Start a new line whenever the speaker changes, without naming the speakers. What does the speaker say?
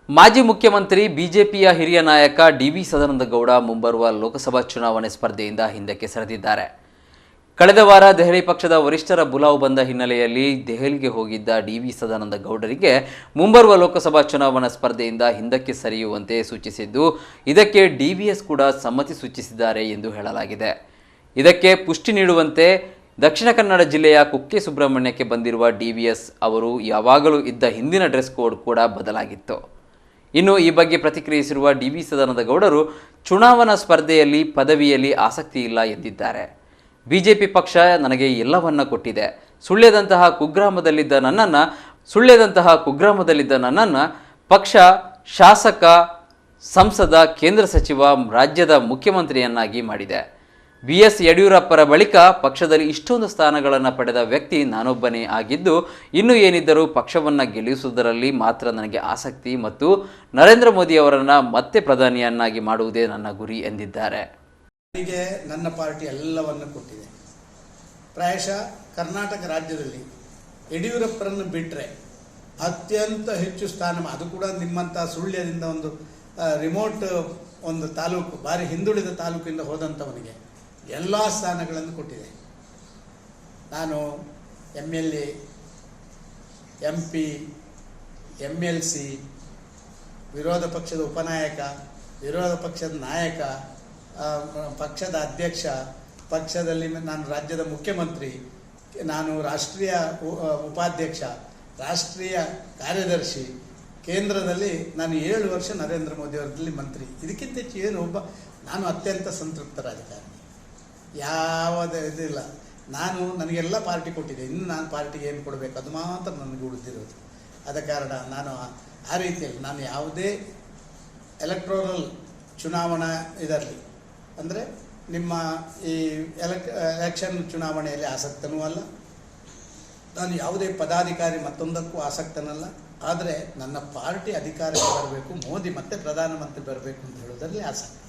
ಮಾಜಿ ಮುಖ್ಯಮಂತ್ರಿ ಬಿಜೆಪಿಯ ಹಿರಿಯ ನಾಯಕ ಡಿ.ವಿ. ಸದಾನಂದಗೌಡ ಮುಂಬರುವ ಲೋಕಸಭಾ ಚುನಾವಣೆ ಸ್ಪರ್ಧೆಯಿಂದ ಹಿಂದಕ್ಕೆ ಸರಿದಿದ್ದಾರೆ. ಕಳೆದ ವಾರ ದೆಹಲಿ ಪಕ್ಷದ ವರಿಷ್ಠರ ಬುಲಾವ್ ಬಂದ ಹಿನ್ನೆಲೆಯಲ್ಲಿ ದೆಹಲಿಗೆ ಹೋಗಿದ್ದ ಡಿ.ವಿ. ಸದಾನಂದಗೌಡರಿಗೆ ಮುಂಬರುವ ಲೋಕಸಭಾ ಚುನಾವಣಾ ಸ್ಪರ್ಧೆಯಿಂದ ಹಿಂದಕ್ಕೆ ಸರಿಯುವಂತೆ ಸೂಚಿಸಿದ್ದು, ಇದಕ್ಕೆ ಡಿವಿಎಸ್ ಕೂಡ ಸಮ್ಮತಿ ಸೂಚಿಸಿದ್ದಾರೆ ಎಂದು ಹೇಳಲಾಗಿದೆ. ಇದಕ್ಕೆ ಪುಷ್ಟಿ ನೀಡುವಂತೆ ದಕ್ಷಿಣ ಕನ್ನಡ ಜಿಲ್ಲೆಯ ಕುಕ್ಕೆ ಸುಬ್ರಹ್ಮಣ್ಯಕ್ಕೆ ಬಂದಿರುವ ಡಿವಿಎಸ್ ಅವರು ಯಾವಾಗಲೂ ಇದ್ದ ಹಿಂದಿನ ಡ್ರೆಸ್ ಕೋಡ್ ಕೂಡ ಬದಲಾಗಿತ್ತು. ಇನ್ನು ಈ ಬಗ್ಗೆ ಪ್ರತಿಕ್ರಿಯಿಸಿರುವ ಡಿ.ವಿ. ಸದಾನಂದಗೌಡರು ಚುನಾವಣಾ ಸ್ಪರ್ಧೆಯಲ್ಲಿ ಪದವಿಯಲ್ಲಿ ಆಸಕ್ತಿ ಇಲ್ಲ ಎಂದಿದ್ದಾರೆ. ಬಿಜೆಪಿ ಪಕ್ಷ ನನಗೆ ಎಲ್ಲವನ್ನ ಕೊಟ್ಟಿದೆ. ಸುಳ್ಯದಂತಹ ಕುಗ್ರಾಮದಲ್ಲಿದ್ದ ನನ್ನನ್ನು ಪಕ್ಷ ಶಾಸಕ, ಸಂಸದ, ಕೇಂದ್ರ ಸಚಿವ, ರಾಜ್ಯದ ಮುಖ್ಯಮಂತ್ರಿಯನ್ನಾಗಿ ಮಾಡಿದೆ. ಬಿ.ಎಸ್. ಯಡಿಯೂರಪ್ಪರ ಬಳಿಕ ಪಕ್ಷದಲ್ಲಿ ಇಷ್ಟೊಂದು ಸ್ಥಾನಗಳನ್ನು ಪಡೆದ ವ್ಯಕ್ತಿ ನಾನೊಬ್ಬನೇ ಆಗಿದ್ದು, ಇನ್ನೂ ಏನಿದ್ದರೂ ಪಕ್ಷವನ್ನು ಗೆಲ್ಲಿಸುವುದರಲ್ಲಿ ಮಾತ್ರ ನನಗೆ ಆಸಕ್ತಿ ಮತ್ತು ನರೇಂದ್ರ ಮೋದಿ ಅವರನ್ನು ಮತ್ತೆ ಪ್ರಧಾನಿಯನ್ನಾಗಿ ಮಾಡುವುದೇ ನನ್ನ ಗುರಿ ಎಂದಿದ್ದಾರೆ.
ನನಗೆ ನನ್ನ ಪಾರ್ಟಿ ಎಲ್ಲವನ್ನು ಕೊಟ್ಟಿದೆ. ಪ್ರಾಯಶಃ ಕರ್ನಾಟಕ ರಾಜ್ಯದಲ್ಲಿ ಯಡಿಯೂರಪ್ಪರನ್ನು ಬಿಟ್ಟರೆ ಅತ್ಯಂತ ಹೆಚ್ಚು ಸ್ಥಾನ, ಅದು ಕೂಡ ನಿಮ್ಮಂಥ ಸುಳ್ಯದಿಂದ ಒಂದು ರಿಮೋಟ್ ಒಂದು ತಾಲೂಕು, ಭಾರಿ ಹಿಂದುಳಿದ ತಾಲೂಕಿಂದ ಹೋದಂಥವನಿಗೆ ಎಲ್ಲ ಸ್ಥಾನಗಳನ್ನು ಕೊಟ್ಟಿದೆ. ನಾನು MLA, MP, MLC, ವಿರೋಧ ಪಕ್ಷದ ಉಪನಾಯಕ, ವಿರೋಧ ಪಕ್ಷದ ನಾಯಕ, ಪಕ್ಷದ ಅಧ್ಯಕ್ಷ, ಪಕ್ಷದಲ್ಲಿ ನಾನು ರಾಜ್ಯದ ಮುಖ್ಯಮಂತ್ರಿ, ನಾನು ರಾಷ್ಟ್ರೀಯ ಉಪಾಧ್ಯಕ್ಷ, ರಾಷ್ಟ್ರೀಯ ಕಾರ್ಯದರ್ಶಿ, ಕೇಂದ್ರದಲ್ಲಿ ನಾನು 7 ವರ್ಷ ನರೇಂದ್ರ ಮೋದಿ ಅವರಲ್ಲಿ ಮಂತ್ರಿ. ಇದಕ್ಕಿಂತ ಹೆಚ್ಚು ಏನು ನಾನು ಅತ್ಯಂತ ಸಂತೃಪ್ತ ರಾಜಕಾರಣಿ. ಯಾವುದೇ ಇದಿಲ್ಲ. ನನಗೆಲ್ಲ ಪಾರ್ಟಿ ಕೊಟ್ಟಿದೆ. ಇನ್ನು ನಾನು ಪಾರ್ಟಿಗೆ ಏನು ಕೊಡಬೇಕು ಅದು ಮಾತ್ರ ನನಗೆ ಉಳಿದಿರೋದು. ಆದ ಕಾರಣ ನಾನು ಆ ರೀತಿಯಲ್ಲಿ ನಾನು ಯಾವುದೇ ಎಲೆಕ್ಟ್ರೋರಲ್ ಚುನಾವಣಾ ಇದರಲ್ಲಿ, ಅಂದರೆ ನಿಮ್ಮ ಈ ಎಲೆಕ್ಷನ್ ಚುನಾವಣೆಯಲ್ಲಿ ಆಸಕ್ತನೂ ಅಲ್ಲ, ನಾನು ಯಾವುದೇ ಪದಾಧಿಕಾರಿ ಮತ್ತೊಂದಕ್ಕೂ ಆಸಕ್ತನಲ್ಲ. ಆದರೆ ನನ್ನ ಪಾರ್ಟಿ ಅಧಿಕಾರಕ್ಕೆ ಬರಬೇಕು, ಮೋದಿ ಮತ್ತೆ ಪ್ರಧಾನಮಂತ್ರಿ ಬರಬೇಕು ಅಂತ ಹೇಳೋದರಲ್ಲಿ ಆಸಕ್ತಿ.